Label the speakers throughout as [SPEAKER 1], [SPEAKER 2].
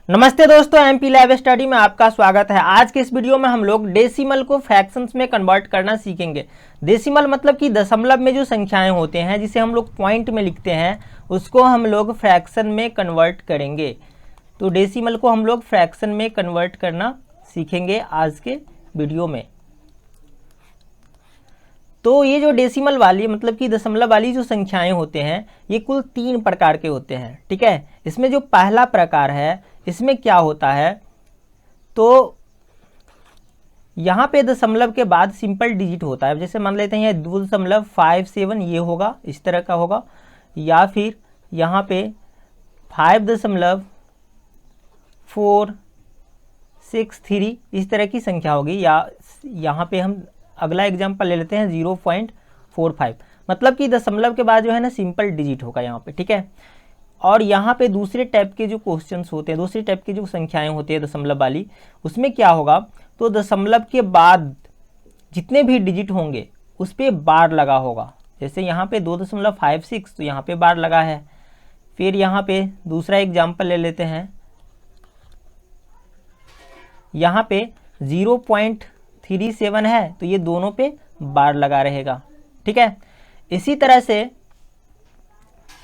[SPEAKER 1] नमस्ते दोस्तों, MP lab study में आपका स्वागत है। आज के इस वीडियो में हम लोग डेसिमल को फ्रैक्शंस में कन्वर्ट करना सीखेंगे। डेसिमल मतलब कि दशमलव में जो संख्याएं होते हैं जिसे हम लोग पॉइंट में लिखते हैं उसको हम लोग फ्रैक्शन में कन्वर्ट करेंगे। तो डेसिमल को हम लोग फ्रैक्शन में कन्वर्ट करना सीखेंगे आज के वीडियो में। तो ये जो डेसिमल वाली मतलब कि दशमलव वाली जो संख्याएं होते हैं ये कुल 3 प्रकार के होते हैं, ठीक है। इसमें जो पहला प्रकार है इसमें क्या होता है, तो यहाँ पे दशमलव के बाद सिंपल डिजिट होता है। जैसे मान लेते हैं 2.57 ये होगा, इस तरह का होगा, या फिर यहाँ पे 5.463 इस तरह की संख्या होगी। या यहाँ पे हम अगला एग्जांपल ले लेते हैं 0.45, मतलब कि दशमलव के बाद जो है ना सिंपल डिजिट होगा यहाँ पे, ठीक है। और यहाँ पे दूसरे टाइप के जो क्वेश्चंस होते हैं, दूसरे टाइप की जो संख्याएं होती है दशमलव वाली, उसमें क्या होगा, तो दशमलव के बाद जितने भी डिजिट होंगे उस पर बार लगा होगा। जैसे यहाँ पे 2.56 तो यहाँ पे बार लगा है। फिर यहाँ पे दूसरा एग्जाम्पल ले लेते हैं, यहाँ पे 0.37 है तो ये दोनों पे बार लगा रहेगा, ठीक है। इसी तरह से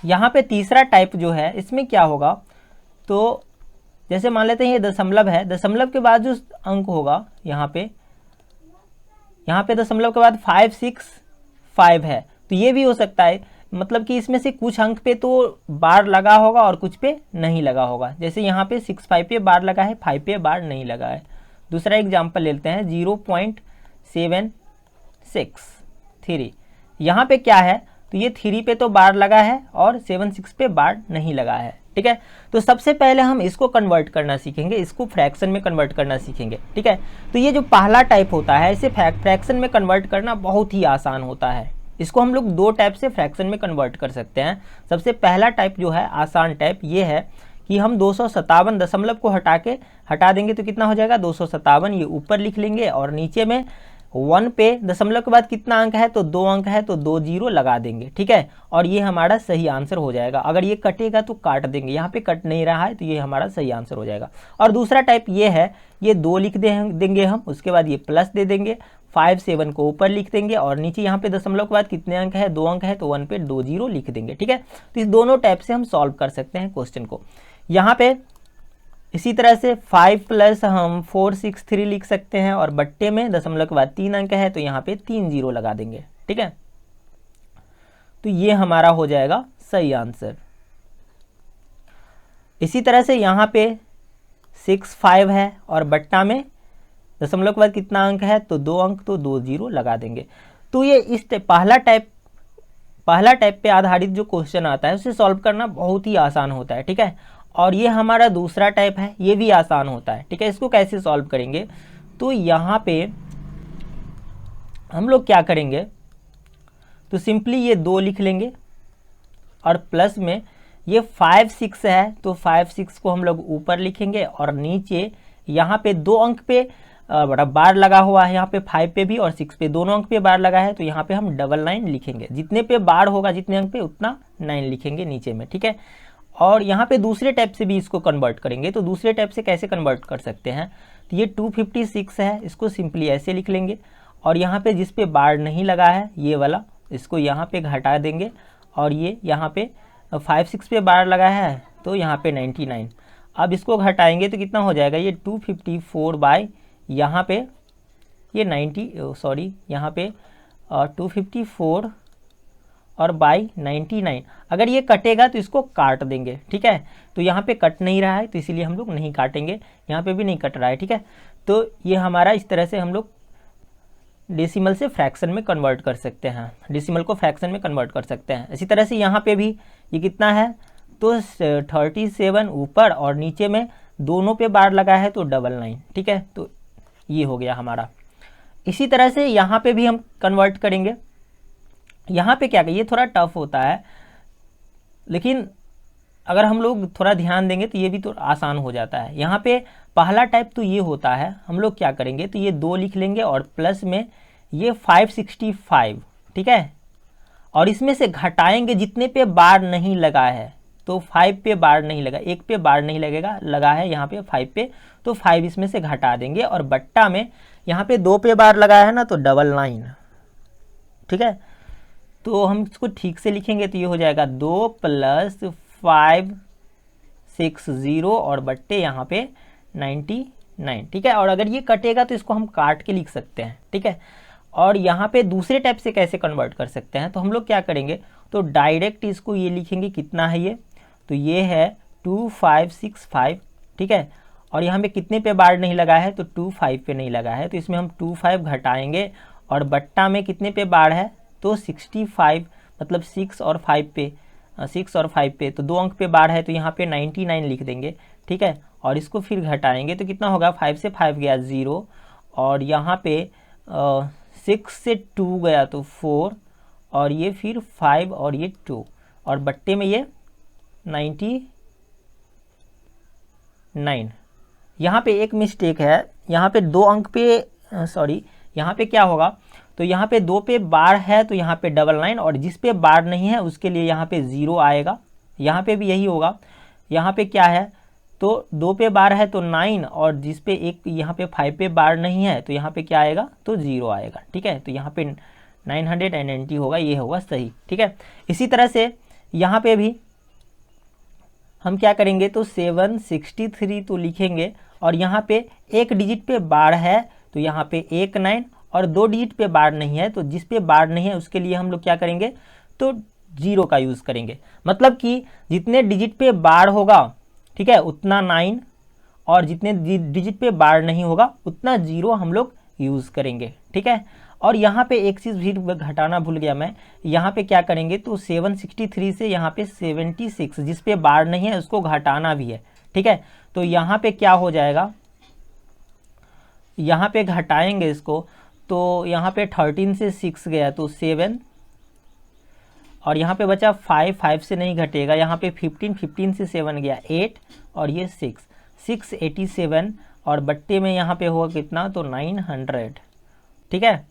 [SPEAKER 1] यहाँ पे तीसरा टाइप जो है इसमें क्या होगा, तो जैसे मान लेते हैं ये दशमलव है, दशमलव के बाद जो अंक होगा यहाँ पे दशमलव के बाद 565 है, तो ये भी हो सकता है, मतलब कि इसमें से कुछ अंक पे तो बार लगा होगा और कुछ पे नहीं लगा होगा। जैसे यहाँ पे 65 पे बार लगा है, 5 पे बार नहीं लगा है। दूसरा एग्जाम्पल लेते हैं 0.763, यहाँ पे क्या है, तो ये 3 पे तो बार लगा है और 76 पे बार नहीं लगा है, ठीक है। तो सबसे पहले हम इसको कन्वर्ट करना सीखेंगे, इसको फ्रैक्शन में कन्वर्ट करना सीखेंगे, ठीक है। तो ये जो पहला टाइप होता है इसे फ्रैक्शन में कन्वर्ट करना बहुत ही आसान होता है। इसको हम लोग 2 टाइप से फ्रैक्शन में कन्वर्ट कर सकते हैं। सबसे पहला टाइप जो है आसान टाइप ये है कि हम 257 दशमलव को हटा देंगे तो कितना हो जाएगा 257, ये ऊपर लिख लेंगे और नीचे में 1 पे दशमलव के बाद कितना अंक है तो 2 अंक है तो 2 जीरो लगा देंगे, ठीक है। और ये हमारा सही आंसर हो जाएगा। अगर ये कटेगा तो काट देंगे, यहाँ पे कट नहीं रहा है तो ये हमारा सही आंसर हो जाएगा। और दूसरा टाइप ये है, ये 2 लिख देंगे हम, उसके बाद ये प्लस दे देंगे, 57 को ऊपर लिख देंगे और नीचे यहाँ पे दशमलव के बाद कितने अंक है 2 अंक है तो 1 पे 2 जीरो लिख देंगे, ठीक है। तो इस दोनों टाइप से हम सॉल्व कर सकते हैं क्वेश्चन को। यहाँ पे इसी तरह से 5 प्लस हम 463 लिख सकते हैं और बट्टे में दशमलव के बाद 3 अंक है तो यहाँ पे 3 जीरो लगा देंगे, ठीक है। तो ये हमारा हो जाएगा सही आंसर। इसी तरह से यहाँ पे 65 है और बट्टा में दशमलव के बाद कितना अंक है तो 2 अंक तो 2 जीरो लगा देंगे। तो ये इस पहला टाइप पे आधारित जो क्वेश्चन आता है उसे सॉल्व करना बहुत ही आसान होता है, ठीक है। और ये हमारा दूसरा टाइप है, ये भी आसान होता है, ठीक है। इसको कैसे सॉल्व करेंगे, तो यहाँ पे हम लोग क्या करेंगे, तो सिंपली ये 2 लिख लेंगे और प्लस में ये 5-6 है तो 5-6 को हम लोग ऊपर लिखेंगे और नीचे यहाँ पे 2 अंक पे बड़ा बार लगा हुआ है, यहाँ पे 5 पे भी और 6 पे दोनों अंक पे बार लगा है तो यहाँ पे हम 9 लिखेंगे। जितने पे बार होगा जितने अंक पे उतना 9 लिखेंगे नीचे में, ठीक है। और यहाँ पे दूसरे टाइप से भी इसको कन्वर्ट करेंगे, तो दूसरे टाइप से कैसे कन्वर्ट कर सकते हैं, तो ये 256 है, इसको सिंपली ऐसे लिख लेंगे और यहाँ पे जिस पे बार नहीं लगा है ये वाला, इसको यहाँ पे घटा देंगे और ये यहाँ पे 5-6 पे बार लगा है तो यहाँ पे 99। अब इसको घटाएंगे तो कितना हो जाएगा, ये 254 बाय यहाँ पे ये 90 यहाँ पे 254 और बाई 99। अगर ये कटेगा तो इसको काट देंगे, ठीक है। तो यहाँ पे कट नहीं रहा है तो इसीलिए हम लोग नहीं काटेंगे, यहाँ पे भी नहीं कट रहा है, ठीक है। तो ये हमारा इस तरह से हम लोग डेसिमल से फ्रैक्शन में कन्वर्ट कर सकते हैं, डेसिमल को फ्रैक्शन में कन्वर्ट कर सकते हैं। इसी तरह से यहाँ पे भी ये कितना है तो 37 ऊपर और नीचे में दोनों पे बार लगा है तो 99, ठीक है। तो ये हो गया हमारा। इसी तरह से यहाँ पे भी हम कन्वर्ट करेंगे। यहाँ पे क्या करिए, ये थोड़ा टफ होता है लेकिन अगर हम लोग थोड़ा ध्यान देंगे तो ये भी तो आसान हो जाता है। यहाँ पे पहला टाइप तो ये होता है, हम लोग क्या करेंगे तो ये 2 लिख लेंगे और प्लस में ये 565, ठीक है। और इसमें से घटाएंगे जितने पे बार नहीं लगा है, तो 5 पे बार नहीं लगा, 1 पे बार नहीं लगेगा, लगा है यहाँ पे 5 पे, तो 5 इसमें से घटा देंगे। और बट्टा में यहाँ पे 2 पे बार लगाया है ना, तो 99, ठीक है। तो हम इसको ठीक से लिखेंगे तो ये हो जाएगा 2 + 560 और बट्टे यहाँ पे 99, ठीक है। और अगर ये कटेगा तो इसको हम काट के लिख सकते हैं, ठीक है। और यहाँ पे दूसरे टाइप से कैसे कन्वर्ट कर सकते हैं, तो हम लोग क्या करेंगे, तो डायरेक्ट इसको ये लिखेंगे, कितना है ये, तो ये है 2565, ठीक है। और यहाँ पे कितने पे बार नहीं लगा है, तो 25 पे नहीं लगा है, तो इसमें हम 25 घटाएंगे। और बट्टा में कितने पे बार है, तो 65, मतलब 6 और 5 पे, 6 और 5 पे, तो 2 अंक पे बार है, तो यहाँ पे 99 लिख देंगे, ठीक है। और इसको फिर घटाएंगे तो कितना होगा, 5 से 5 गया 0, और यहाँ पे 6 से 2 गया तो 4, और ये फिर 5 और ये 2, और बट्टे में ये 99। यहाँ पे एक मिस्टेक है, यहाँ पे 2 अंक पे यहाँ पे क्या होगा, तो यहाँ पे 2 पे बार है तो यहाँ पे 99, और जिस पे बार नहीं है उसके लिए यहाँ पे 0 आएगा। यहाँ पे भी यही होगा, यहाँ पे क्या है, तो 2 पे बार है तो 9, और जिस पे एक यहाँ पे 5 पे बार नहीं है तो यहाँ पे क्या आएगा, तो 0 आएगा, ठीक है। तो यहाँ पे 990 होगा, ये होगा सही, ठीक है। इसी तरह से यहाँ पे भी हम क्या करेंगे, तो 763 तो लिखेंगे, और यहाँ पे एक डिजिट पे बार है तो यहाँ पे 19, और 2 डिजिट पे बार नहीं है, तो जिस पे बार नहीं है उसके लिए हम लोग क्या करेंगे, तो 0 का यूज़ करेंगे। मतलब कि जितने डिजिट पे बार होगा, ठीक है, उतना 9, और जितने डिजिट पे बार नहीं होगा उतना 0 हम लोग यूज़ करेंगे, ठीक है। और यहाँ पे एक चीज़ भी घटाना भूल गया मैं, यहाँ पे क्या करेंगे, तो 763 से यहाँ पे 76 जिस पे बार नहीं है उसको घटाना भी है, ठीक है। तो यहाँ पे क्या हो जाएगा, यहाँ पे घटाएंगे इसको, तो यहाँ पे 13 से 6 गया तो 7, और यहाँ पे बचा 5 से नहीं घटेगा, यहाँ पे 15 से 7 गया 8, और ये 687, और बट्टे में यहाँ पे होगा कितना, तो 900, ठीक है।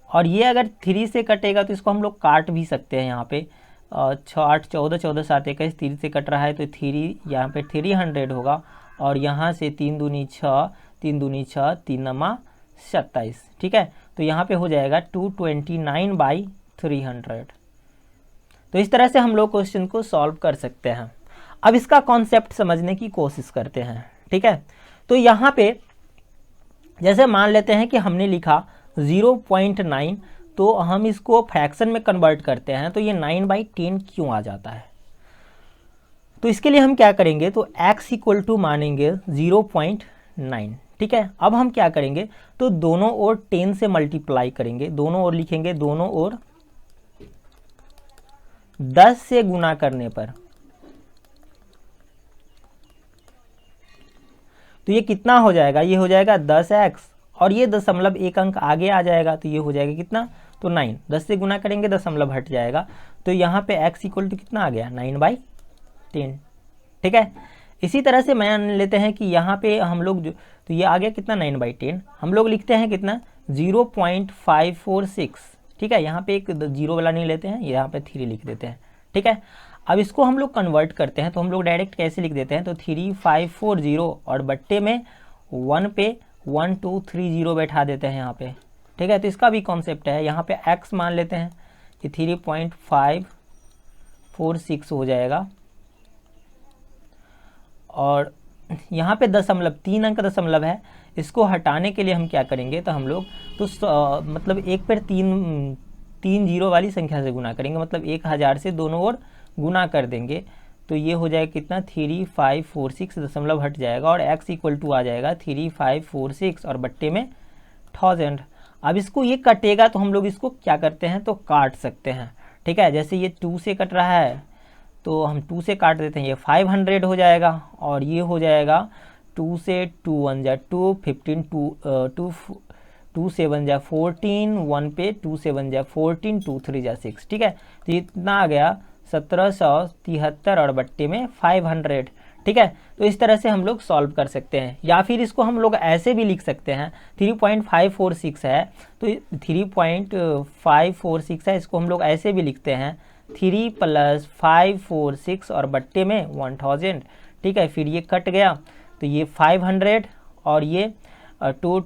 [SPEAKER 1] और ये अगर 3 से कटेगा तो इसको हम लोग काट भी सकते हैं, यहाँ पे 6 8 14 14 7 21 3 से कट रहा है तो 3 यहाँ पे 300 होगा, और यहाँ से 3 दूनी 6, 3 दूनी 6, 3 नमा 27, ठीक है। तो यहाँ पे हो जाएगा 229/300। तो इस तरह से हम लोग क्वेश्चन को सॉल्व कर सकते हैं। अब इसका कॉन्सेप्ट समझने की कोशिश करते हैं, ठीक है। तो यहाँ पे जैसे मान लेते हैं कि हमने लिखा 0.9, तो हम इसको फ्रैक्शन में कन्वर्ट करते हैं, तो ये 9/10 क्यों आ जाता है। तो इसके लिए हम क्या करेंगे, तो x = मानेंगे 0.9, ठीक है। अब हम क्या करेंगे, तो दोनों ओर 10 से मल्टीप्लाई करेंगे, दोनों ओर लिखेंगे, दोनों ओर 10 से गुना करने पर, तो ये कितना हो जाएगा, ये हो जाएगा 10x, और ये दशमलव एक अंक आगे आ जाएगा, तो ये हो जाएगा कितना, तो 9, 10 से गुना करेंगे दशमलव हट जाएगा, तो यहाँ पे x = कितना आ गया, 9/10, ठीक है। इसी तरह से मान लेते हैं कि यहाँ पे हम लोग जो, तो ये आ गया कितना, 9/10, हम लोग लिखते हैं कितना, 0.546, ठीक है। यहाँ पे एक 0 वाला नहीं लेते हैं, यहाँ पे 3 लिख देते हैं, ठीक है। अब इसको हम लोग कन्वर्ट करते हैं, तो हम लोग डायरेक्ट कैसे लिख देते हैं, तो 3540, और बट्टे में 1 पे 1 2 3 0 बैठा देते हैं यहाँ पे, ठीक है। तो इसका भी कॉन्सेप्ट है, यहाँ पे x मान लेते हैं कि 3.546 हो जाएगा, और यहाँ पे दशमलव 3 अंक दशमलव है, इसको हटाने के लिए हम क्या करेंगे, तो हम लोग तो मतलब एक पर 3 0 वाली संख्या से गुना करेंगे, मतलब 1000 से दोनों ओर गुना कर देंगे, तो ये हो जाएगा कितना, 3546, दशमलव हट जाएगा, और x = आ जाएगा 3546, और बट्टे में 1000। अब इसको ये कटेगा तो हम लोग इसको क्या करते हैं, तो काट सकते हैं, ठीक है। जैसे ये 2 से कट रहा है तो हम 2 से काट देते हैं, ये 500 हो जाएगा, और ये हो जाएगा 2 से 2 1 जा 2, 15 2 7 जा 14, 1 पे 2 7 जा 14, 2 3 जा 6, ठीक है। तो इतना आ गया 1773, और बट्टे में 500, ठीक है। तो इस तरह से हम लोग सॉल्व कर सकते हैं, या फिर इसको हम लोग ऐसे भी लिख सकते हैं, 3.546 है, तो 3.546 है, इसको हम लोग ऐसे भी लिखते हैं 3 + 5 4 6 और बट्टे में 1000, ठीक है। फिर ये कट गया तो ये 500 और ये 2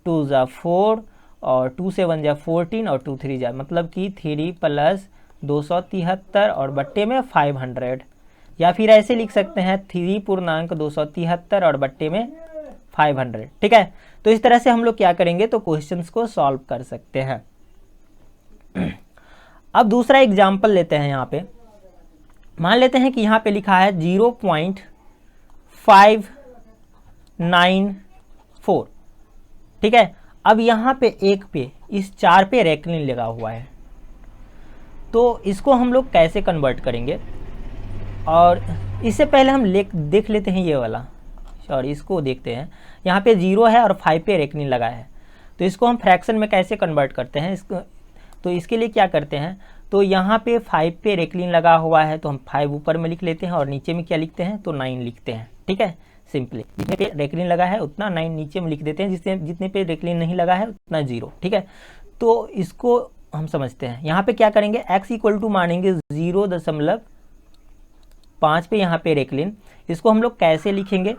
[SPEAKER 1] 2 = 4 और 2 7 = 14 और 2 3 = मतलब कि 3 + 273 और बट्टे में 500, या फिर ऐसे लिख सकते हैं 3.273 और बट्टे में 500, ठीक है। तो इस तरह से हम लोग क्या करेंगे तो क्वेश्चंस को सॉल्व कर सकते हैं। अब दूसरा एग्जाम्पल लेते हैं। यहाँ पे मान लेते हैं कि यहाँ पे लिखा है 0.594, ठीक है। अब यहाँ पे एक पे इस 4 पे रेक्लिन लगा हुआ है, तो इसको हम लोग कैसे कन्वर्ट करेंगे। और इससे पहले हम देख लेते हैं ये वाला, सॉरी इसको देखते हैं। यहाँ पे 0 है और 5 पे रेक्लिन लगा है, तो इसको हम फ्रैक्शन में कैसे कन्वर्ट करते हैं। इसको तो इसके लिए क्या करते हैं, तो यहाँ पे 5 पे रेक्लिन लगा हुआ है तो हम 5 ऊपर में लिख लेते हैं और नीचे में क्या लिखते हैं तो 9 लिखते हैं, ठीक है। सिंपली जितने पे रेक्लिन लगा है उतना 9 नीचे में लिख देते हैं, जितने पे रेक्लिन नहीं लगा है उतना 0, ठीक है। तो इसको हम समझते हैं। यहाँ पे क्या करेंगे, x = मानेंगे 0.5 पे यहाँ पे रेक्लिन, इसको हम लोग कैसे लिखेंगे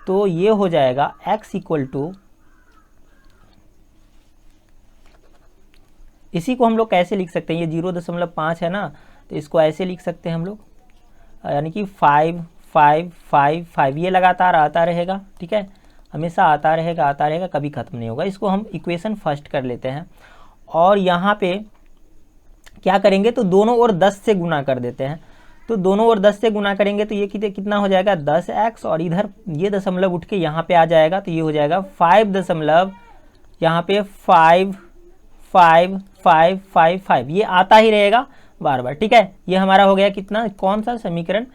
[SPEAKER 1] तो ये हो जाएगा x = इसी को हम लोग कैसे लिख सकते हैं, ये 0.5 है ना, तो इसको ऐसे लिख सकते हैं हम लोग, यानी कि 5 5 5 5 ये लगातार आता रहेगा, ठीक है। हमेशा आता रहेगा, कभी ख़त्म नहीं होगा। इसको हम इक्वेशन फर्स्ट कर लेते हैं और यहाँ पे क्या करेंगे तो दोनों ओर 10 से गुना कर देते हैं। तो दोनों ओर 10 से गुना करेंगे तो ये कितना हो जाएगा 10x, और इधर ये दशमलव उठ के यहाँ पे आ जाएगा तो ये हो जाएगा 5 यहाँ पे 5 5 5 5 5, ये आता ही रहेगा बार बार, ठीक है। ये हमारा हो गया कितना, कौन सा समीकरण,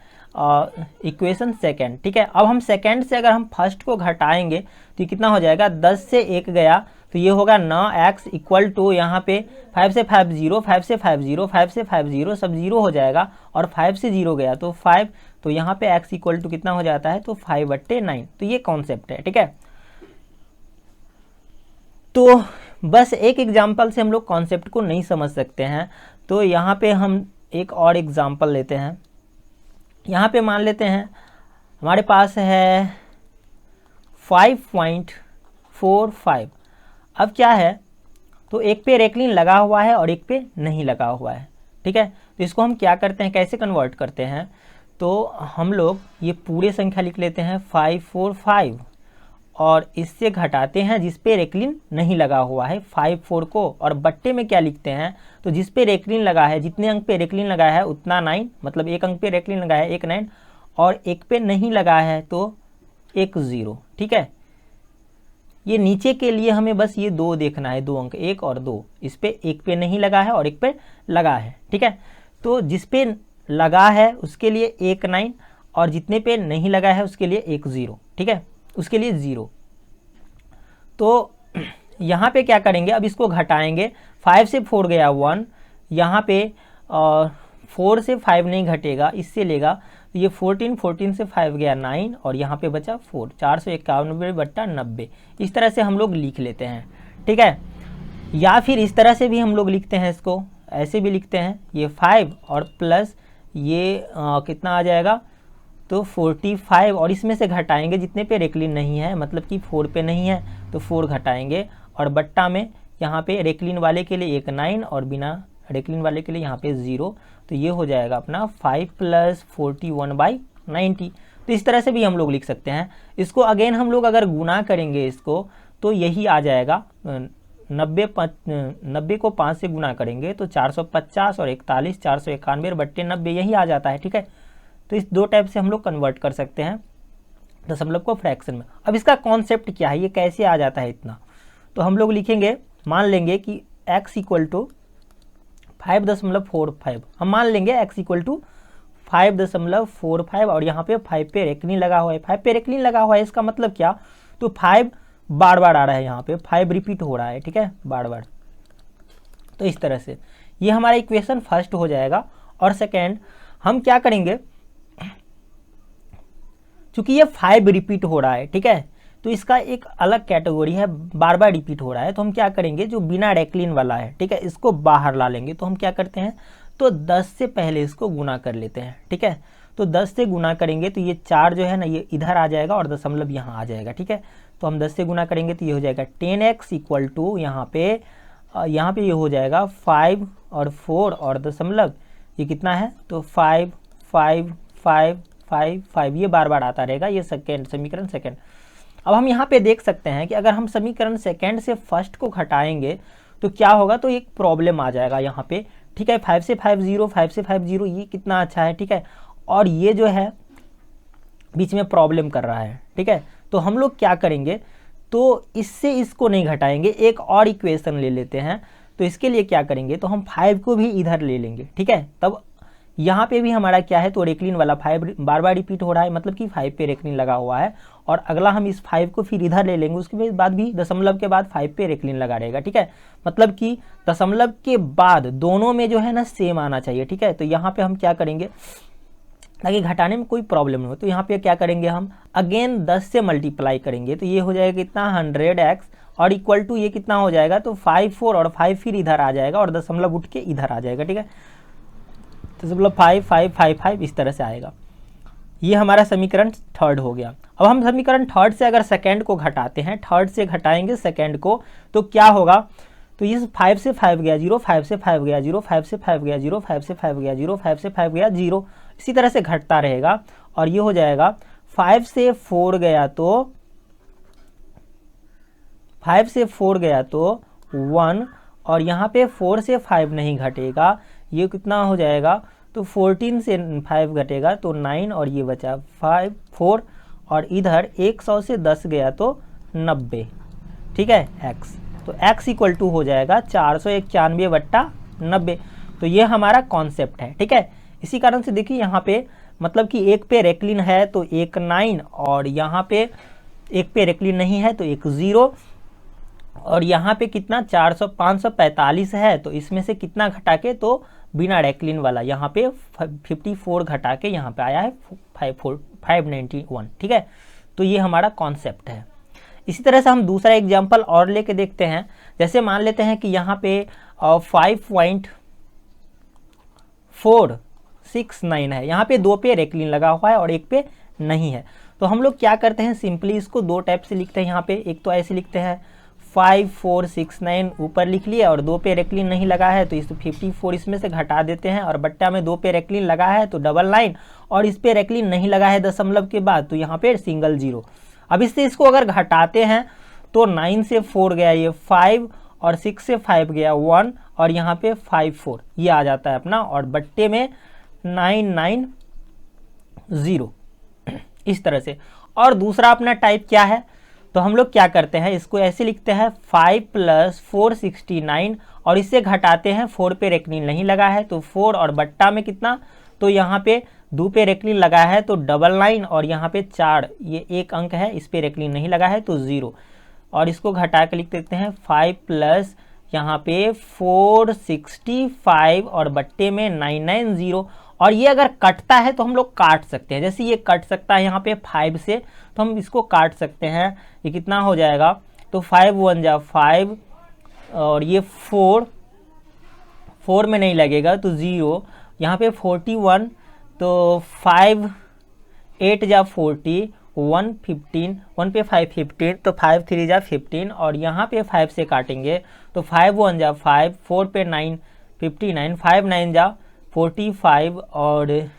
[SPEAKER 1] इक्वेशन सेकंड, ठीक है। अब हम सेकंड से अगर हम फर्स्ट को घटाएंगे तो ये कितना हो जाएगा, 10 से 1 गया तो ये होगा 9x = यहाँ पे 5 से 5 0, 5 से 5 0, 5 से 5 0, सब 0 हो जाएगा, और 5 से 0 गया तो 5, तो यहाँ पे x = कितना हो जाता है तो 5/9। तो ये कॉन्सेप्ट है, ठीक है। तो बस एक एग्जाम्पल से हम लोग कॉन्सेप्ट को नहीं समझ सकते हैं, तो यहाँ पे हम एक और एग्जाम्पल लेते हैं। यहाँ पे मान लेते हैं हमारे पास है 5.45। अब क्या है तो एक पे रेक्लिन लगा हुआ है और एक पे नहीं लगा हुआ है, ठीक है। तो इसको हम क्या करते हैं, कैसे कन्वर्ट करते हैं, तो हम लोग ये पूरे संख्या लिख लेते हैं 545 और इससे घटाते हैं जिस पे रेक्लिन नहीं लगा हुआ है 54 को, और बट्टे में क्या लिखते हैं तो जिस पे रेक्लिन लगा है, जितने अंक पे रेक्लिन लगा है उतना 9, मतलब एक अंक पे रेक्लिन लगा है 1 9, और एक पे नहीं लगा है तो 1 0, ठीक है। ये नीचे के लिए हमें बस ये 2 देखना है, 2 अंक 1 और 2, इस पे एक पे नहीं लगा है और एक पे लगा है, ठीक है। तो जिस पे लगा है उसके लिए 1 9 और जितने पे नहीं लगा है उसके लिए 1 0, ठीक है, उसके लिए 0। तो यहाँ पे क्या करेंगे, अब इसको घटाएंगे, 5 से 4 गया 1, यहाँ पे 4 से 5 नहीं घटेगा, इससे लेगा तो ये 14 से 5 गया 9 और यहाँ पे बचा 4, 491/90। इस तरह से हम लोग लिख लेते हैं, ठीक है। या फिर इस तरह से भी हम लोग लिखते हैं, इसको ऐसे भी लिखते हैं, ये 5 और प्लस ये कितना आ जाएगा तो 45, और इसमें से घटाएंगे जितने पे रेक्लिन नहीं है, मतलब कि 4 पे नहीं है तो 4 घटाएंगे, और बट्टा में यहाँ पे रेक्लिन वाले के लिए 1 9 और बिना रेक्लिन वाले के लिए यहाँ पे 0, तो ये हो जाएगा अपना 5 + 41/90। तो इस तरह से भी हम लोग लिख सकते हैं। इसको अगेन हम लोग अगर गुना करेंगे इसको तो यही आ जाएगा, 90 को 5 से गुना करेंगे तो 450 और 41 491/90 यही आ जाता है, ठीक है। तो इस 2 टाइप से हम लोग कन्वर्ट कर सकते हैं दशमलव को फ्रैक्शन में। अब इसका कॉन्सेप्ट क्या है, ये कैसे आ जाता है इतना, तो हम लोग लिखेंगे, मान लेंगे कि x = 5.45, हम मान लेंगे x = 5.45 और यहाँ पे 5 पे रेक्लिन लगा हुआ है, 5 पे रेक्लिन लगा हुआ है, इसका मतलब क्या, तो 5 बार बार आ रहा है, यहाँ पे 5 रिपीट हो रहा है, ठीक है, बार बार। तो इस तरह से ये हमारा इक्वेशन फर्स्ट हो जाएगा। और सेकेंड हम क्या करेंगे, चूंकि ये 5 रिपीट हो रहा है, ठीक है, तो इसका एक अलग कैटेगरी है, बार बार रिपीट हो रहा है, तो हम क्या करेंगे, जो बिना रेक्लिन वाला है, ठीक है, इसको बाहर ला लेंगे। तो हम क्या करते हैं, तो 10 से पहले इसको गुना कर लेते हैं। ठीक है, तो 10 से गुना करेंगे तो ये 4 जो है ना ये इधर आ जाएगा और दशमलव यहाँ आ जाएगा। ठीक है, तो हम 10 से गुना करेंगे तो ये हो जाएगा 10x इक्वल टू यहाँ पे ये हो जाएगा 5 और 4 और दशमलव ये कितना है, तो 5 5 5 5 5 ये बार बार आता रहेगा, ये समीकरण सेकेंड। अब हम यहाँ पे देख सकते हैं कि अगर हम समीकरण सेकेंड से फर्स्ट को घटाएंगे तो क्या होगा, तो एक प्रॉब्लम आ जाएगा यहाँ पे। ठीक है, 5 से 5 0, 5 से 5 0, ये कितना अच्छा है। ठीक है, और ये जो है बीच में प्रॉब्लम कर रहा है। ठीक है, तो हम लोग क्या करेंगे, तो इससे इसको नहीं घटाएंगे, एक और इक्वेशन ले लेते हैं। तो इसके लिए क्या करेंगे, तो हम 5 को भी इधर ले लेंगे। ठीक है, तब यहाँ पे भी हमारा क्या है, तो रेक्लिन वाला 5 बार बार रिपीट हो रहा है, मतलब कि 5 पे रेक्लिन लगा हुआ है। और अगला हम इस 5 को फिर इधर ले लेंगे, उसके बाद भी दशमलव के बाद 5 पे रेक्लिन लगा रहेगा। ठीक है, मतलब कि दशमलव के बाद दोनों में जो है ना सेम आना चाहिए। ठीक है, तो यहाँ पे हम क्या करेंगे ताकि घटाने में कोई प्रॉब्लम नहीं हो, तो यहाँ पे क्या करेंगे, हम अगेन 10 से मल्टीप्लाई करेंगे, तो ये हो जाएगा कितना 100x और इक्वल टू ये कितना हो जाएगा, तो 5 4 और 5 फिर इधर आ जाएगा और दशमलव उठ के इधर आ जाएगा। ठीक है, दशमलव 5 5 5 5 इस तरह से आएगा। ये हमारा समीकरण थर्ड हो गया। अब हम समीकरण थर्ड से अगर सेकेंड को घटाते हैं, थर्ड से घटाएंगे सेकेंड को, तो क्या होगा, तो ये 5 से 5 गया 0, 5 से 5 गया 0, 5 से 5 गया 0, 5 से 5 गया 0, 5 से 5 गया 0, इसी तरह से घटता रहेगा। और ये हो जाएगा 5 से 4 गया तो 5 से 4 गया तो 1, और यहाँ पे 4 से 5 नहीं घटेगा, ये कितना हो जाएगा, तो 14 से 5 घटेगा तो 9, और ये बचा 5 4, और इधर 100 से 10 गया तो 90। ठीक है, x, तो x इक्वल टू हो जाएगा 491/90। तो ये हमारा कॉन्सेप्ट है। ठीक है, इसी कारण से देखिए यहाँ पे मतलब कि एक पे रेक्लिन है तो एक 9, और यहाँ पे एक पे रेक्लिन नहीं है तो एक 0, और यहाँ पे कितना 545 है, तो इसमें से कितना घटा के, तो बिना रेक्लिन वाला यहाँ पे 54 घटा के यहाँ पे आया है 591। ठीक है, तो ये हमारा कॉन्सेप्ट है। इसी तरह से हम दूसरा एग्जांपल और लेके देखते हैं। जैसे मान लेते हैं कि यहाँ पे 5.469 है, यहाँ पे 2 पे रेक्लिन लगा हुआ है और एक पे नहीं है, तो हम लोग क्या करते हैं, सिंपली इसको दो टाइप से लिखते हैं। यहाँ पे एक तो ऐसे लिखते हैं 5469 ऊपर लिख लिया, और 2 पे रेक्लिन नहीं लगा है तो इस 54 इसमें से घटा देते हैं, और बट्टा में 2 पे रेक्लिन लगा है तो डबल लाइन, और इस पे रेक्लिन नहीं लगा है दशमलव के बाद तो यहाँ पे सिंगल 0। अब इससे इसको अगर घटाते हैं तो 9 से 4 गया ये 5, और 6 से 5 गया 1, और यहाँ पे 5 4 ये आ जाता है अपना, और बट्टे में 990 इस तरह से। और दूसरा अपना टाइप क्या है, तो हम लोग क्या करते हैं, इसको ऐसे लिखते हैं 5 + 469, और इससे घटाते हैं 4 पे रेक्लिन नहीं लगा है तो 4, और बट्टा में कितना, तो यहाँ पे 2 पे रेक्लिन लगा है तो डबल लाइन, और यहाँ पे 4 ये एक अंक है, इस पे रेक्लिन नहीं लगा है तो 0, और इसको घटा के लिख देते हैं 5 + यहाँ पे 465 और बट्टे में 990। और ये अगर कटता है तो हम लोग काट सकते हैं, जैसे ये कट सकता है यहाँ पे 5 से, तो हम इसको काट सकते हैं। ये कितना हो जाएगा, तो 5 1 जा 5, और ये 4 में नहीं लगेगा तो 0, यहाँ पे 41, तो 5 8 जा 40, 1 15, 1 पे 5 15, तो 5 3 जा 15, और यहाँ पे 5 से काटेंगे तो 5 1 जा 5, 4 पे 9 59, 5 9 जा 45, और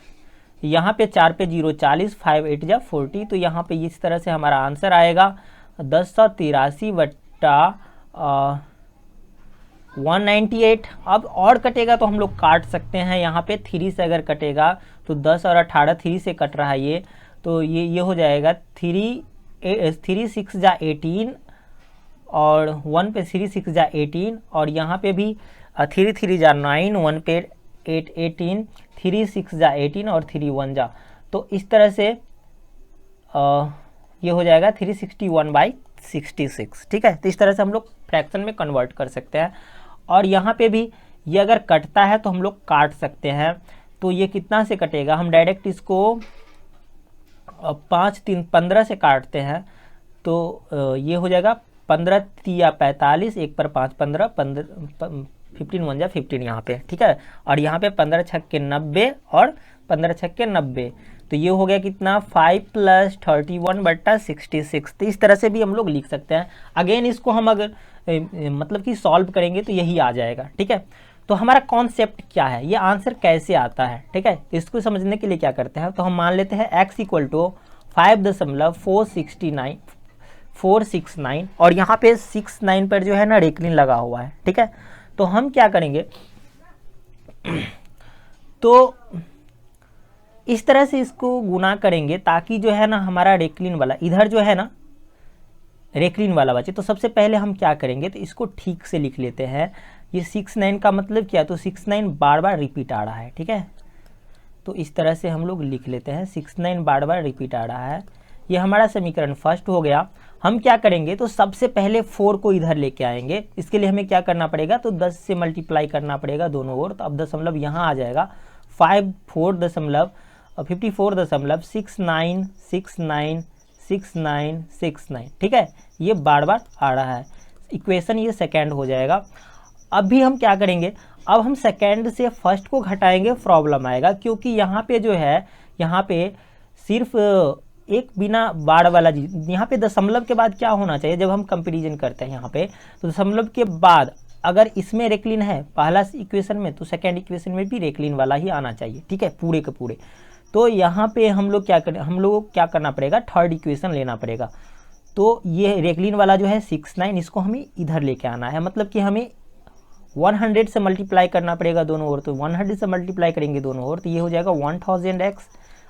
[SPEAKER 1] यहाँ पे 4 पे 0 40, 5 8 जा 40, तो यहाँ पे इस तरह से हमारा आंसर आएगा 1083/198। अब और कटेगा तो हम लोग काट सकते हैं, यहाँ पे 3 से अगर कटेगा तो 10 और 18 3 से कट रहा है ये, तो ये हो जाएगा 3 6 जा 18, और 1 पे 3 6 जा 18, और यहाँ पे भी 3 3 जा 9, 1 पे 8 18, 3 6 जा 18, और 3 1 जा, तो इस तरह से ये हो जाएगा 361/66। ठीक है, तो इस तरह से हम लोग फ्रैक्शन में कन्वर्ट कर सकते हैं। और यहाँ पे भी ये अगर कटता है तो हम लोग काट सकते हैं, तो ये कितना से कटेगा, हम डायरेक्ट इसको 5 3 15 से काटते हैं, तो ये हो जाएगा 15 3 45, 1 पर 5 15, 15 1 जा 15 यहाँ पे, ठीक है। और यहाँ पे 15 छक्के 90 और 15 छक्के 90, तो ये हो गया कितना 5 + 31/66। तो इस तरह से भी हम लोग लिख सकते हैं। अगेन इसको हम अगर मतलब कि सॉल्व करेंगे तो यही आ जाएगा, ठीक है। तो हमारा कॉन्सेप्ट क्या है, ये आंसर कैसे आता है, ठीक है। इसको समझने के लिए क्या करते हैं, तो हम मान लेते हैं x = 5.469 और यहाँ पे 69 पर जो है ना रेक्लिन लगा हुआ है, ठीक है। तो हम क्या करेंगे, तो इस तरह से इसको गुना करेंगे ताकि जो है ना हमारा रेक्लिन वाला इधर जो है ना रेक्लिन वाला बचे। तो सबसे पहले हम क्या करेंगे, तो इसको ठीक से लिख लेते हैं। ये 69 का मतलब क्या, तो 69 बार बार रिपीट आ रहा है, ठीक है। तो इस तरह से हम लोग लिख लेते हैं, 69 बार बार रिपीट आ रहा है। ये हमारा समीकरण फर्स्ट हो गया। हम क्या करेंगे, तो सबसे पहले 4 को इधर लेके आएंगे। इसके लिए हमें क्या करना पड़ेगा, तो 10 से मल्टीप्लाई करना पड़ेगा दोनों ओर। तो अब दशमलव यहाँ आ जाएगा 54.69696969, ठीक है। ये बार बार आ रहा है, इक्वेशन ये सेकेंड हो जाएगा। अब भी हम क्या करेंगे, अब हम सेकेंड से फर्स्ट को घटाएंगे, प्रॉब्लम आएगा, क्योंकि यहाँ पे जो है, यहाँ पे सिर्फ एक बिना बार वाला यहाँ पे दशमलव के बाद क्या होना चाहिए, जब हम कंपैरिजन करते हैं यहाँ पे, तो दशमलव के बाद अगर इसमें रेक्लिन है पहला इक्वेशन में, तो सेकेंड इक्वेशन में भी रेक्लिन वाला ही आना चाहिए, ठीक है, पूरे के पूरे। तो यहाँ पे हम लोग क्या करें, हम लोग क्या करना पड़ेगा, थर्ड इक्वेशन लेना पड़ेगा। तो ये रेक्लिन वाला जो है 69, इसको हमें इधर लेके आना है, मतलब कि हमें 100 से मल्टीप्लाई करना पड़ेगा दोनों ओर। तो 100 से मल्टीप्लाई करेंगे दोनों ओर, तो ये हो जाएगा 1000x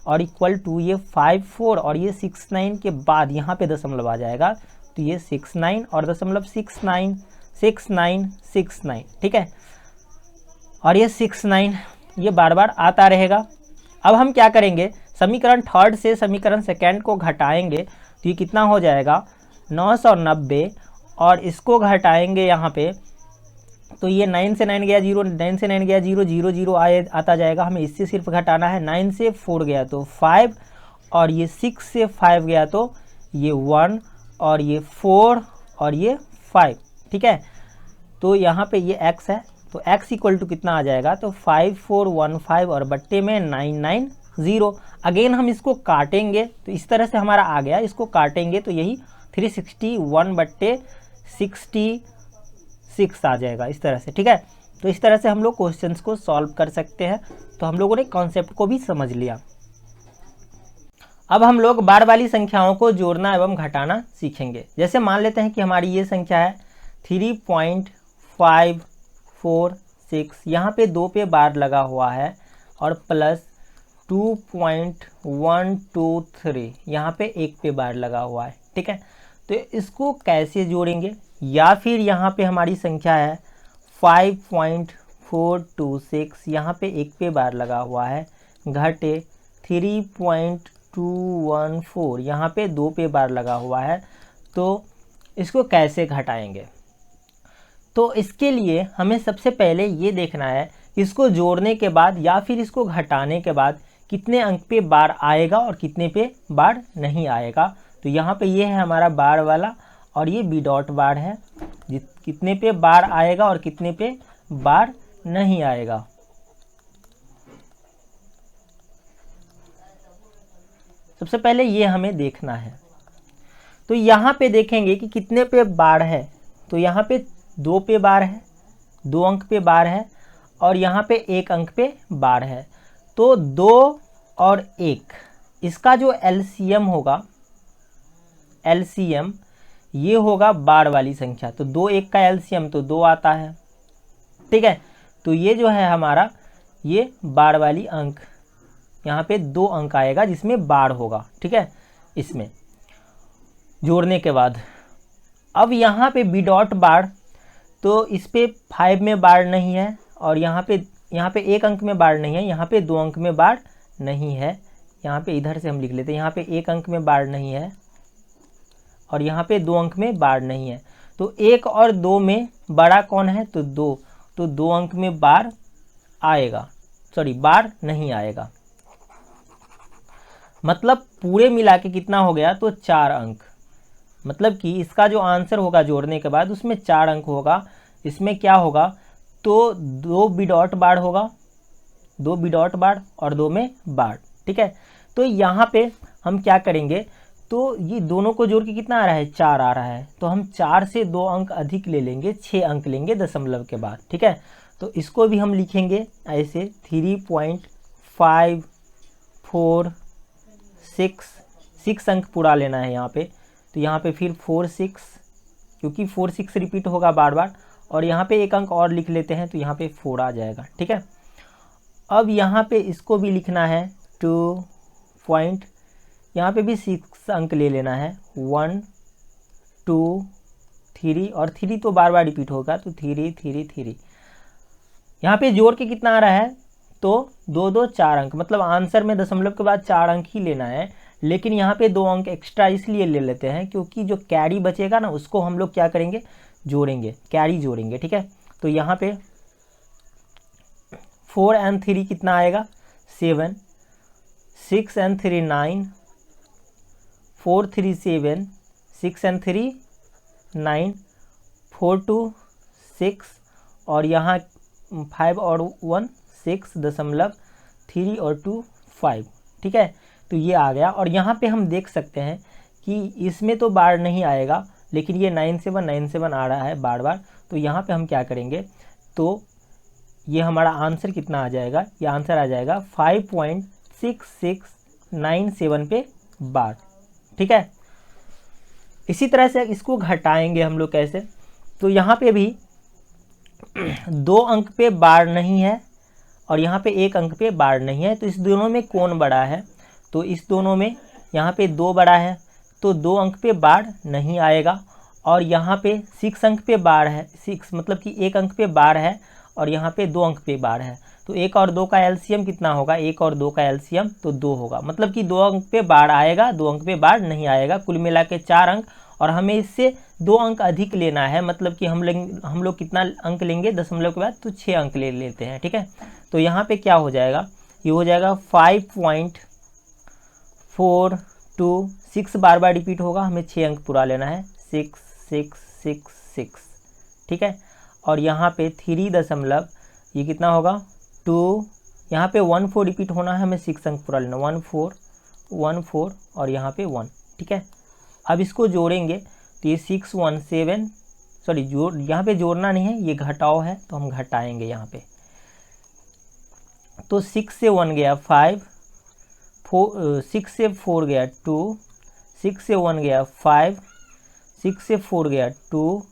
[SPEAKER 1] और इक्वल टू ये 54 और ये 69 के बाद यहाँ पे दशमलव आ जाएगा, तो ये 69 और दशमलव 69, ठीक है। और ये 69 ये बार बार आता रहेगा। अब हम क्या करेंगे, समीकरण थर्ड से समीकरण सेकेंड को घटाएंगे, तो ये कितना हो जाएगा 990 और इसको घटाएंगे यहाँ पे, तो ये 9 से 9 गया 0, 9 से 9 गया 0, 0 0 आता जाएगा। हमें इससे सिर्फ घटाना है, 9 से 4 गया तो 5 और ये 6 से 5 गया तो ये 1 और ये 4 और ये 5, ठीक है। तो यहाँ पे ये x है, तो x इक्वल टू कितना आ जाएगा, तो 5415 और बट्टे में 990। अगेन हम इसको काटेंगे, तो इस तरह से हमारा आ गया, इसको काटेंगे तो यही 361/66 आ जाएगा, इस तरह से, ठीक है। तो इस तरह से हम लोग क्वेश्चंस को सॉल्व कर सकते हैं। तो हम लोगों ने कॉन्सेप्ट को भी समझ लिया। अब हम लोग बार वाली संख्याओं को जोड़ना एवं घटाना सीखेंगे। जैसे मान लेते हैं कि हमारी ये संख्या है 3.546, यहाँ पे 2 पे बार लगा हुआ है, और प्लस 2.123 यहाँ पे 1 पे बार लगा हुआ है, ठीक है। तो इसको कैसे जोड़ेंगे, या फिर यहाँ पे हमारी संख्या है 5.426, यहाँ पे 1 पे बार लगा हुआ है, घटे 3.214 यहाँ पे 2 पे बार लगा हुआ है, तो इसको कैसे घटाएंगे। तो इसके लिए हमें सबसे पहले ये देखना है, इसको जोड़ने के बाद या फिर इसको घटाने के बाद कितने अंक पे बार आएगा और कितने पे बार नहीं आएगा। तो यहाँ पे ये है हमारा बार वाला और ये बी डॉट बार है, कितने पे बार आएगा और कितने पे बार नहीं आएगा। सबसे पहले ये हमें देखना है। तो यहाँ पे देखेंगे कि कितने पे बार है, तो यहाँ पे 2 पे बार है, 2 अंक पे बार है, और यहाँ पे 1 अंक पे बार है। तो 2 और 1 इसका जो एलसीएम होगा, एलसीएम ये होगा बार वाली संख्या। तो 2 1 का एलसीएम तो 2 आता है, ठीक है। तो ये जो है हमारा ये बार वाली अंक, यहाँ पे 2 अंक आएगा जिसमें बार होगा, ठीक है, इसमें जोड़ने के बाद। अब यहाँ पे बी डॉट बार, तो इस पे 5 में बार नहीं है, और यहाँ पे 1 अंक में बार नहीं है, यहाँ पे 2 अंक में बार नहीं है। यहाँ पे इधर से हम लिख लेते हैं, यहाँ पे 1 अंक में बार नहीं है और यहाँ पे 2 अंक में बार नहीं है। तो 1 और 2 में बड़ा कौन है, तो 2, तो 2 अंक में बार आएगा, सॉरी बार नहीं आएगा। मतलब पूरे मिला के कितना हो गया, तो 4 अंक। मतलब कि इसका जो आंसर होगा जोड़ने के बाद उसमें 4 अंक होगा। इसमें क्या होगा, तो 2 बी डॉट बार होगा, 2 बी डॉट बार और 2 में बार, ठीक है। तो यहाँ पे हम क्या करेंगे, तो ये दोनों को जोड़ के कितना आ रहा है, 4 आ रहा है, तो हम 4 से 2 अंक अधिक ले लेंगे, 6 अंक लेंगे दशमलव के बाद, ठीक है। तो इसको भी हम लिखेंगे ऐसे 3.546 अंक पूरा लेना है यहाँ पे। तो यहाँ पे फिर 46, क्योंकि 46 रिपीट होगा बार बार, और यहाँ पे एक अंक और लिख लेते हैं, तो यहाँ पे 4 आ जाएगा, ठीक है। अब यहाँ पे इसको भी लिखना है 2 पॉइंट, यहाँ पे भी 6 अंक ले लेना है, 1 2 3, और 3 तो बार बार रिपीट होगा, तो 3 3 3। यहाँ पे जोड़ के कितना आ रहा है, तो 2 2 4 अंक, मतलब आंसर में दशमलव के बाद 4 अंक ही लेना है। लेकिन यहाँ पे 2 अंक एक्स्ट्रा इसलिए ले लेते हैं क्योंकि जो कैरी बचेगा ना उसको हम लोग क्या करेंगे, जोड़ेंगे, कैरी जोड़ेंगे, ठीक है। तो यहाँ पे 4 and 3 कितना आएगा, 7, 6 and 3 9, 4 3 7, 6 and 3 9, 4 2 6, और यहाँ 5 और 1 6.3 और 2 5, ठीक है। तो ये आ गया, और यहाँ पे हम देख सकते हैं कि इसमें तो बार नहीं आएगा, लेकिन ये 97 आ रहा है बार बार। तो यहाँ पे हम क्या करेंगे, तो ये हमारा आंसर कितना आ जाएगा, ये आंसर आ जाएगा 5.6697 पे बार, ठीक है। इसी तरह से इसको घटाएंगे हम लोग कैसे, तो यहाँ पे भी 2 अंक पे बार नहीं है और यहाँ पे 1 अंक पे बार नहीं है, तो इस दोनों में कौन बड़ा है, तो इस दोनों में यहाँ पे 2 बड़ा है, तो 2 अंक पे बार नहीं आएगा, और यहाँ पे 6 अंक पे बार है, 6 मतलब कि 1 अंक पे बार है, और यहाँ पे 2 अंक पे बार है, तो 1 और 2 का एलसीएम कितना होगा, 1 और 2 का एलसीएम तो 2 होगा, मतलब कि 2 अंक पे बार आएगा, 2 अंक पे बार नहीं आएगा, कुल मिला के 4 अंक। और हमें इससे 2 अंक अधिक लेना है, मतलब कि हम लोग कितना अंक लेंगे दशमलव के बाद, तो 6 अंक ले लेते हैं, ठीक है। तो यहाँ पे क्या हो जाएगा, ये हो जाएगा 5.426, 6 बार बार रिपीट होगा, हमें 6 अंक पूरा लेना है, 6 6 6 6, ठीक है। और यहाँ पे 3 दशमलव ये कितना होगा 2, यहाँ पे 1 4 रिपीट होना है, हमें 6 अंक पूरा लेना, 1 4 1 4 और यहाँ पे 1, ठीक है। अब इसको जोड़ेंगे तो ये 617, सॉरी यहाँ पे जोड़ना नहीं है, ये घटाव है, तो हम घटाएंगे यहाँ पे। तो 6 से 1 गया 5, 6 से 4 गया 2, 6 से 1 गया 5, 6 से 4 गया 2,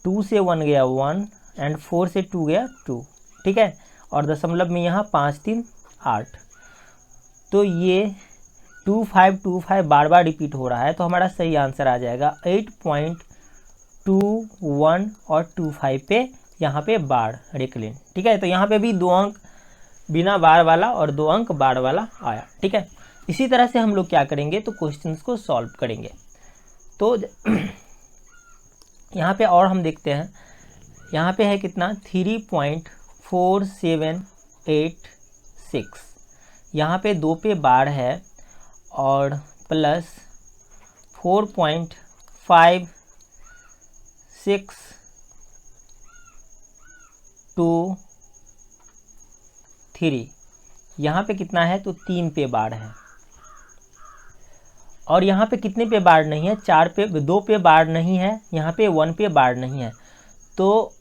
[SPEAKER 1] 2 से 1 गया 1, एंड 4 से 2 गया 2, ठीक है। और दशमलव में यहाँ 5 3 8, तो ये 2525 बार बार रिपीट हो रहा है, तो हमारा सही आंसर आ जाएगा 8.21 और 25 पे यहाँ पे बार रेक्लिन, ठीक है। तो यहाँ पे भी 2 अंक बिना बार वाला और 2 अंक बार वाला आया, ठीक है। इसी तरह से हम लोग क्या करेंगे, तो क्वेश्चंस को सॉल्व करेंगे। तो यहाँ पे और हम देखते हैं, यहाँ पे है कितना 3.4786, यहाँ पे 2 पे बार है, और प्लस 4.5623, यहाँ पे कितना है, तो 3 पे बार है, और यहाँ पे कितने पे बार नहीं है, 4 पे, 2 पे बार नहीं है, यहाँ पे 1 पे बार नहीं है, तो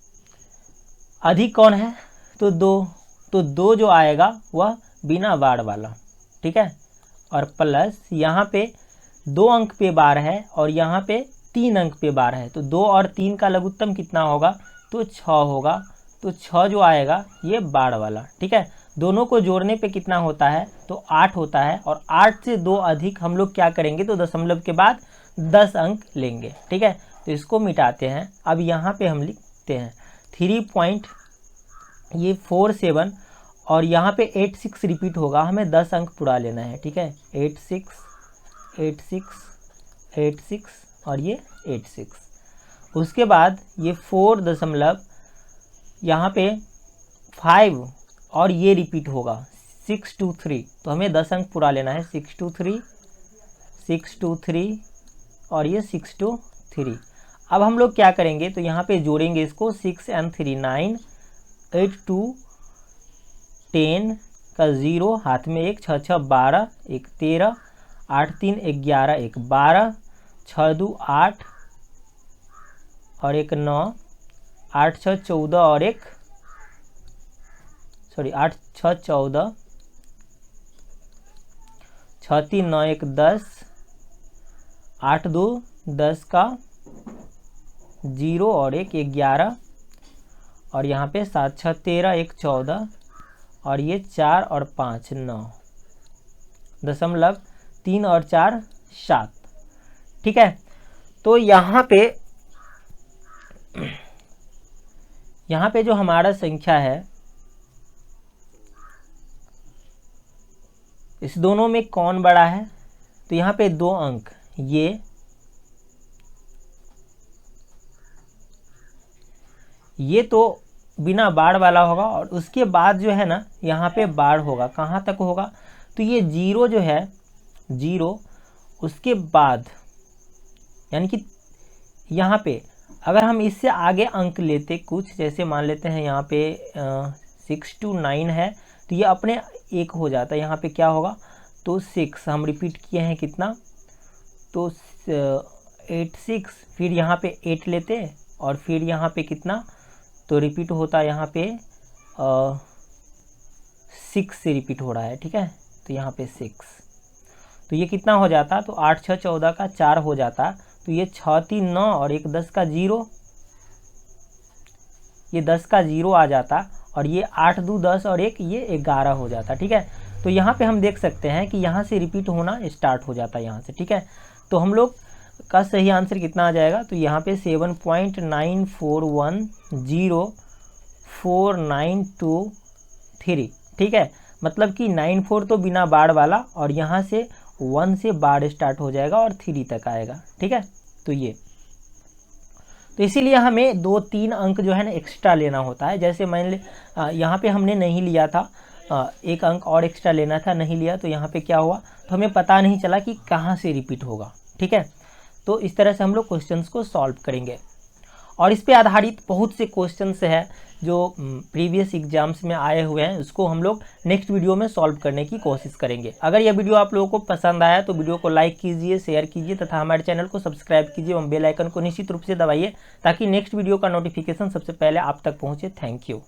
[SPEAKER 1] अधिक कौन है, तो 2, तो 2 जो आएगा वह बिना बार वाला, ठीक है। और प्लस यहाँ पे 2 अंक पे बार है और यहाँ पे 3 अंक पे बार है, तो 2 और 3 का लघुत्तम कितना होगा, तो 6 होगा, तो 6 जो आएगा ये बार वाला, ठीक है। दोनों को जोड़ने पे कितना होता है, तो 8 होता है, और 8 से 2 अधिक हम लोग क्या करेंगे, तो दशमलव के बाद 10 अंक लेंगे, ठीक है। तो इसको मिटाते हैं। अब यहाँ पे हम लिखते हैं 3.47 और यहाँ पे 86 रिपीट होगा, हमें 10 अंक पूरा लेना है, ठीक है। 86 86 86 और ये 86, उसके बाद ये 4 दशमलव यहाँ पे 5 और ये रिपीट होगा 623, तो हमें 10 अंक पूरा लेना है, 623 623 और ये 623। अब हम लोग क्या करेंगे, तो यहाँ पे जोड़ेंगे इसको, 6 and 3 9, 8 2 10 का 0, हाथ में 1, 6 6 12, 1 13, 8 3 11, 1 12, 6 2 8 और 1 9, 8 6 14 और 8 6 14, 6 3 9 1 10, 8 2 10 का 0 और 1 11 और यहाँ पे 7 6 13, 1 14 और ये 4 और 5 9, 0.3 और 4 7। ठीक है, तो यहाँ पे जो हमारा संख्या है, इस दोनों में कौन बड़ा है? तो यहाँ पे 2 अंक, ये तो बिना बार वाला होगा और उसके बाद जो है ना यहाँ पे बार होगा। कहाँ तक होगा? तो ये 0 जो है, 0 उसके बाद, यानी कि यहाँ पे अगर हम इससे आगे अंक लेते कुछ, जैसे मान लेते हैं यहाँ पे 6 to 9 है, तो ये अपने 1 हो जाता है। यहाँ पे क्या होगा? तो 6 हम रिपीट किए हैं कितना? तो 8 6, फिर यहाँ पे 8 लेते और फिर यहाँ पे कितना? तो रिपीट होता है यहाँ पे 6 से रिपीट हो रहा है। ठीक है, तो यहाँ पे 6, तो ये कितना हो जाता? तो 8 6 14 का 4 हो जाता। तो ये 6 3 9 और 1 10 का 0, ये 10 का 0 आ जाता और ये 8 2 10 और 1 ये 11 हो जाता। ठीक है, तो यहाँ पे हम देख सकते हैं कि यहाँ से रिपीट होना स्टार्ट हो जाता है यहाँ से। ठीक है, तो हम लोग का सही आंसर कितना आ जाएगा? तो यहाँ पे 7.9410492 ठीक है, मतलब कि 94 तो बिना बार वाला और यहाँ से 1 से बार स्टार्ट हो जाएगा और 3 तक आएगा। ठीक है, तो ये, तो इसीलिए हमें 2-3 अंक जो है ना एक्स्ट्रा लेना होता है। जैसे मान ले यहाँ पे हमने नहीं लिया था, 1 अंक और एक्स्ट्रा लेना था, नहीं लिया, तो यहाँ पे क्या हुआ? तो हमें पता नहीं चला कि कहाँ से रिपीट होगा। ठीक है, तो इस तरह से हम लोग क्वेश्चंस को सॉल्व करेंगे और इस पे आधारित बहुत से क्वेश्चंस है जो प्रीवियस एग्जाम्स में आए हुए हैं, उसको हम लोग नेक्स्ट वीडियो में सॉल्व करने की कोशिश करेंगे। अगर यह वीडियो आप लोगों को पसंद आया तो वीडियो को लाइक कीजिए, शेयर कीजिए तथा हमारे चैनल को सब्सक्राइब कीजिए एवं बेल आइकन को निश्चित रूप से दबाइए ताकि नेक्स्ट वीडियो का नोटिफिकेशन सबसे पहले आप तक पहुँचे। Thank you.